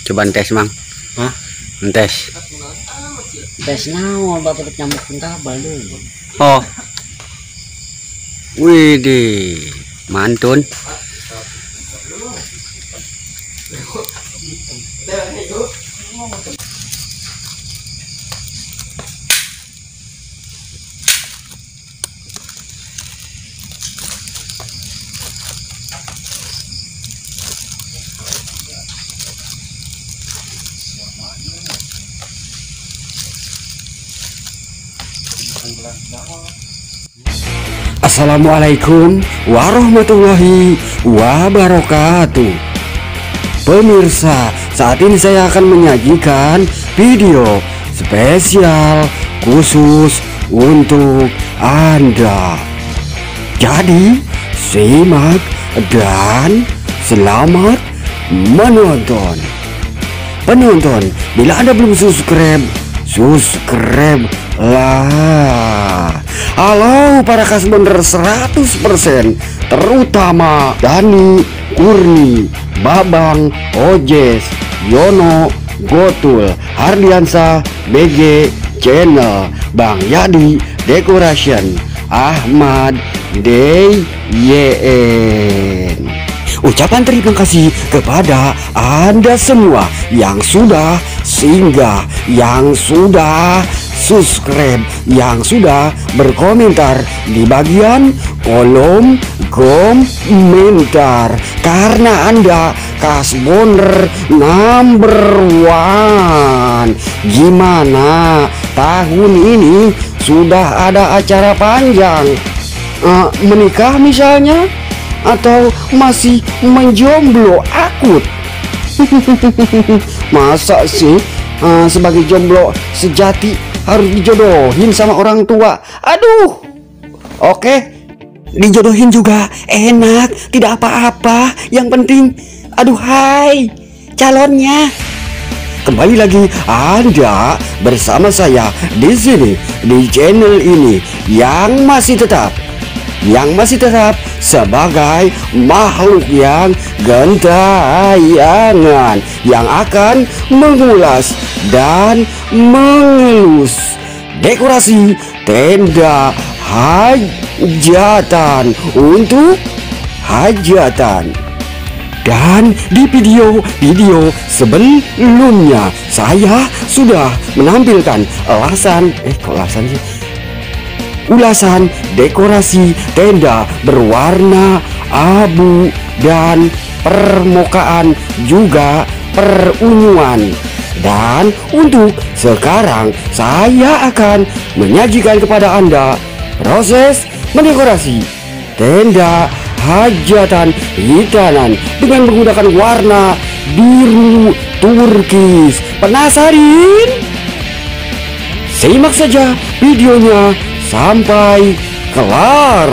Coba tes mang. Hah? Tes. Tes naon bapak nyamuk kabel dulu. Oh. Widih, mantun. Assalamualaikum warahmatullahi wabarakatuh. Pemirsa, saat ini saya akan menyajikan video spesial khusus untuk Anda. Jadi, simak dan selamat menonton. Penonton, bila Anda belum subscribe lah. Halo para customer 100%, terutama Dani, Kurni, Babang, Ojes, Yono, Gotul, Hardiansa, BG, Channel, Bang Yadi, Decoration, Ahmad, DYN. Ucapan terima kasih kepada Anda semua yang sudah singgah, yang sudah subscribe, yang sudah berkomentar di bagian kolom komentar. Karena Anda customer number one. Gimana tahun ini sudah ada acara panjang? Menikah misalnya? Atau masih menjomblo akut? Masa sih sebagai jomblo sejati harus dijodohin sama orang tua? Aduh. Oke, dijodohin juga enak, tidak apa-apa. Yang penting, aduhai calonnya. Kembali lagi Anda bersama saya di sini di channel ini yang masih tetap sebagai makhluk yang gentayangan, yang akan mengulas dan mengelus dekorasi tenda hajatan untuk hajatan. Dan di video sebelumnya saya sudah menampilkan ulasan dekorasi tenda berwarna abu dan permukaan juga perunguan. Dan untuk sekarang saya akan menyajikan kepada Anda proses mendekorasi tenda hajatan hitanan dengan menggunakan warna biru turkis. Penasaran? Simak saja videonya sampai kelar.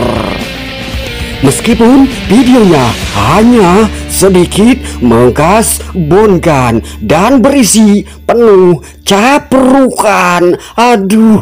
Meskipun videonya hanya sedikit mengkasbonkan dan berisi penuh caprukan, aduh,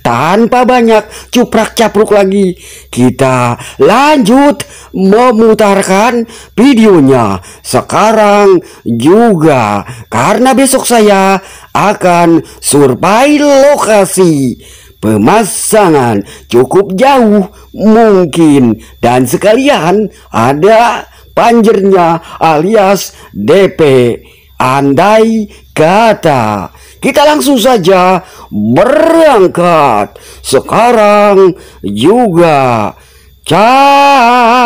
tanpa banyak cuprak-capruk lagi, kita lanjut memutarkan videonya sekarang juga, karena besok saya akan survei lokasi pemasangan cukup jauh mungkin, dan sekalian ada panjernya alias DP. Andai kata kita langsung saja berangkat sekarang juga. Ciao.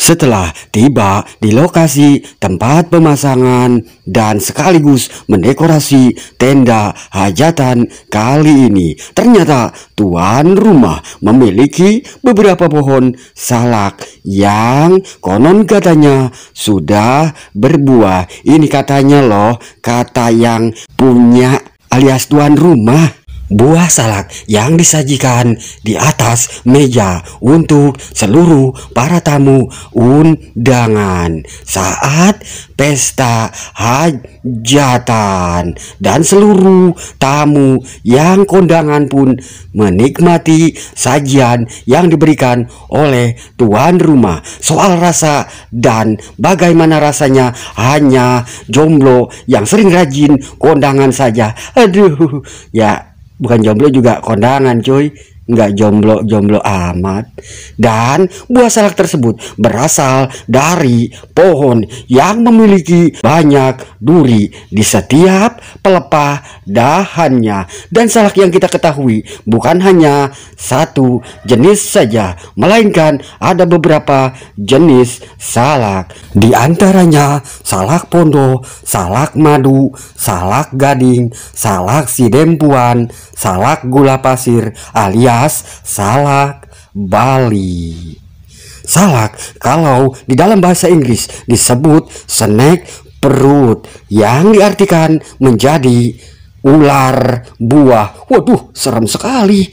Setelah tiba di lokasi tempat pemasangan dan sekaligus mendekorasi tenda hajatan kali ini, ternyata tuan rumah memiliki beberapa pohon salak yang konon katanya sudah berbuah. Ini katanya loh, kata yang punya alias tuan rumah. buah salak yang disajikan di atas meja untuk seluruh para tamu undangan saat pesta hajatan, dan seluruh tamu yang kondangan pun menikmati sajian yang diberikan oleh tuan rumah. Soal rasa dan bagaimana rasanya hanya jomblo yang sering rajin kondangan saja. Aduh, ya bukan jomblo juga kondangan cuy, nggak jomblo amat. Dan buah salak tersebut berasal dari pohon yang memiliki banyak duri di setiap pelepah dahannya. Dan salak yang kita ketahui bukan hanya satu jenis saja, melainkan ada beberapa jenis salak. Di antaranya salak pondo, salak madu, salak gading, salak sidempuan, salak gula pasir alias salak Bali. Salak kalau di dalam bahasa Inggris disebut snake fruit, yang diartikan menjadi ular buah. Waduh, serem sekali.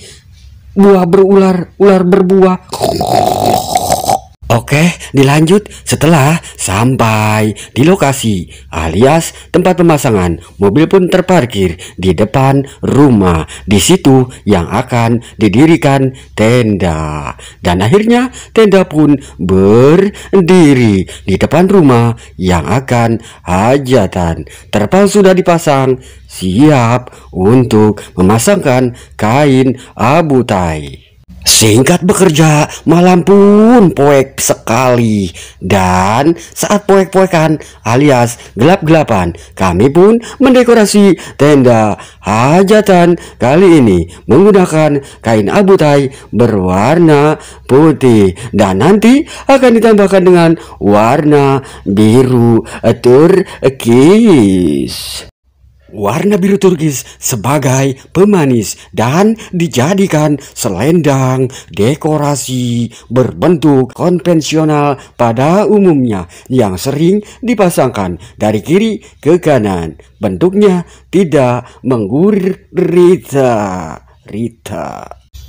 Buah berular, ular berbuah. Oke, dilanjut. Setelah sampai di lokasi alias tempat pemasangan, mobil pun terparkir di depan rumah. Di situ yang akan didirikan tenda. Dan akhirnya tenda pun berdiri di depan rumah yang akan hajatan. Terpal sudah dipasang, siap untuk memasangkan kain abu tai. Singkat bekerja, malam pun poek sekali. Dan saat poek-poekan alias gelap-gelapan, kami pun mendekorasi tenda hajatan kali ini menggunakan kain abu tai berwarna putih, dan nanti akan ditambahkan dengan warna biru turkis. Warna biru turkis sebagai pemanis dan dijadikan selendang dekorasi berbentuk konvensional pada umumnya yang sering dipasangkan dari kiri ke kanan. Bentuknya tidak menggurita.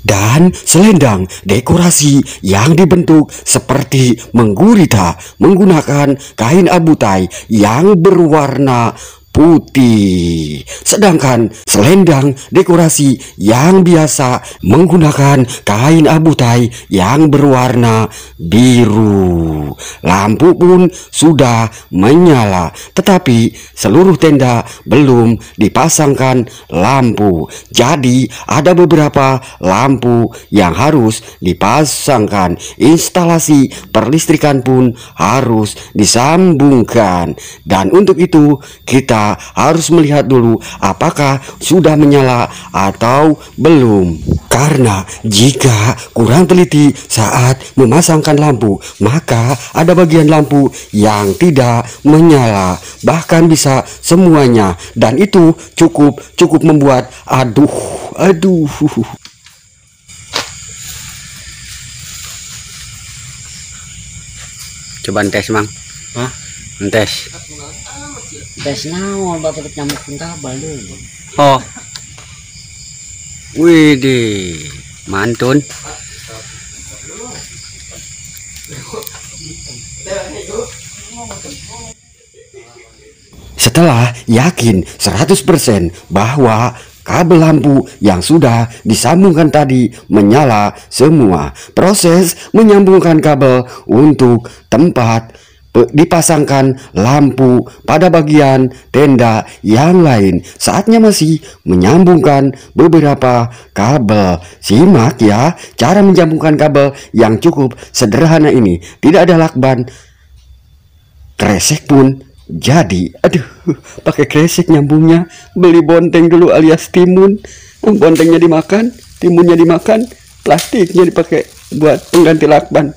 Dan selendang dekorasi yang dibentuk seperti menggurita menggunakan kain abu tai yang berwarna putih. Sedangkan selendang dekorasi yang biasa menggunakan kain abu tai yang berwarna biru. Lampu pun sudah menyala, tetapi seluruh tenda belum dipasangkan lampu. Jadi ada beberapa lampu yang harus dipasangkan. Instalasi perlistrikan pun harus disambungkan. Dan untuk itu kita harus melihat dulu apakah sudah menyala atau belum. Karena jika kurang teliti saat memasangkan lampu, maka ada bagian lampu yang tidak menyala, bahkan bisa semuanya, dan itu cukup membuat aduh. Coba tes, Mang. Hah? Tes. Tes naon batur nyamuk kabel dulu. Oh. Widih, mantun. Setelah yakin 100% bahwa kabel lampu yang sudah disambungkan tadi menyala semua, proses menyambungkan kabel untuk tempat dipasangkan lampu pada bagian tenda yang lain. Saatnya masih menyambungkan beberapa kabel. Simak ya cara menyambungkan kabel yang cukup sederhana ini. Tidak ada lakban, kresek pun jadi. Aduh, pakai kresek nyambungnya. Beli bonteng dulu alias timun. Bontengnya dimakan, timunnya dimakan, plastiknya dipakai buat pengganti lakban.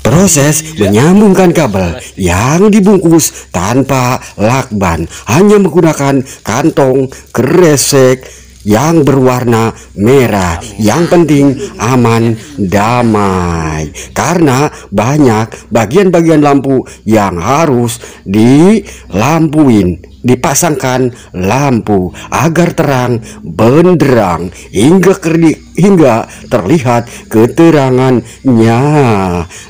Proses menyambungkan kabel yang dibungkus tanpa lakban hanya menggunakan kantong kresek yang berwarna merah. Yang penting aman, damai. Karena banyak bagian-bagian lampu yang harus dilampuin, dipasangkan lampu agar terang benderang hingga terlihat keterangannya,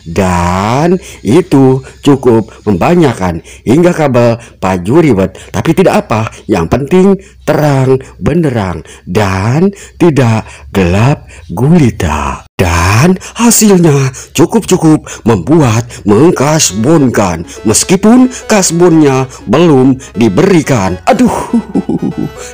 dan itu cukup membanyakan hingga kabel paju ribet, tapi tidak apa, yang penting terang benderang dan tidak gelap gulita. Dan hasilnya cukup membuat mengkasbonkan, meskipun kasbonnya belum diberikan. Aduh,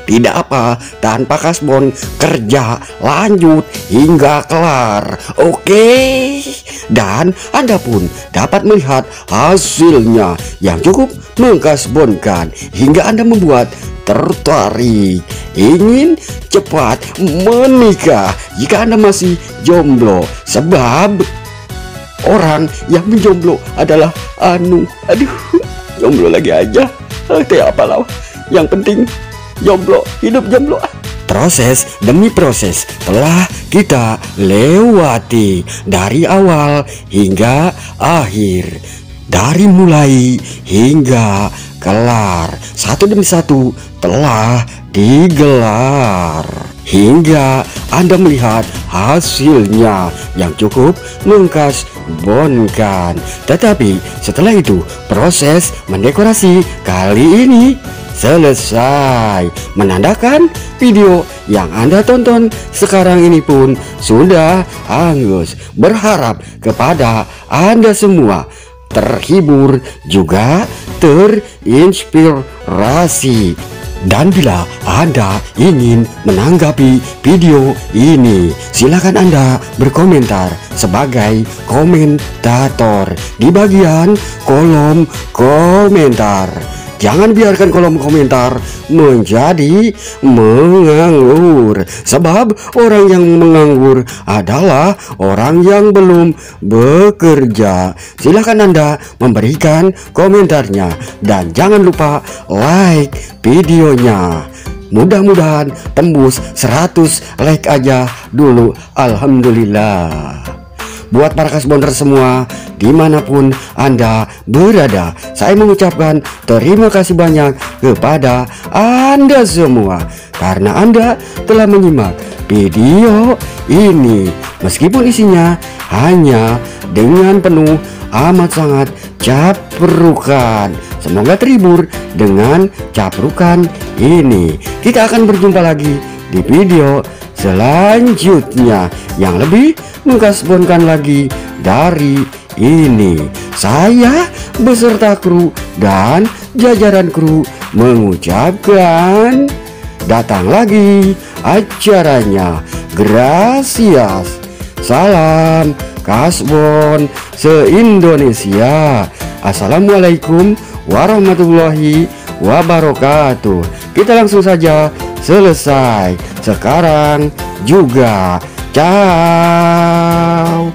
tidak apa, tanpa kasbon kerja lanjut hingga kelar. Oke. Dan Anda pun dapat melihat hasilnya yang cukup mengkasbonkan hingga Anda membuat tertarik, ingin cepat menikah jika Anda masih jomblo, sebab orang yang menjomblo adalah jomblo lagi aja, kayak apalah, yang penting jomblo, hidup jomblo. Proses demi proses telah kita lewati dari awal hingga akhir, dari mulai hingga kelar, satu demi satu telah digelar hingga Anda melihat hasilnya yang cukup mengkasbonkan. Tetapi setelah itu proses mendekorasi kali ini selesai, menandakan video yang Anda tonton sekarang ini pun sudah hangus. Berharap kepada Anda semua terhibur juga terinspirasi. Dan bila Anda ingin menanggapi video ini, silakan Anda berkomentar sebagai komentator di bagian kolom komentar. Jangan biarkan kolom komentar menjadi menganggur, sebab orang yang menganggur adalah orang yang belum bekerja. Silahkan Anda memberikan komentarnya dan jangan lupa like videonya. Mudah-mudahan tembus 100 like aja dulu. Alhamdulillah. Buat para kasbonder semua dimanapun Anda berada, saya mengucapkan terima kasih banyak kepada Anda semua karena Anda telah menyimak video ini, meskipun isinya hanya dengan penuh amat sangat caprukan. Semoga terhibur dengan caprukan ini. Kita akan berjumpa lagi di video selanjutnya yang lebih mengkasbonkan lagi dari ini. Saya beserta kru dan jajaran kru mengucapkan datang lagi acaranya. Gracias. Salam kasbon se-Indonesia. Assalamualaikum warahmatullahi wabarakatuh. Kita langsung saja selesai sekarang juga. Ciao.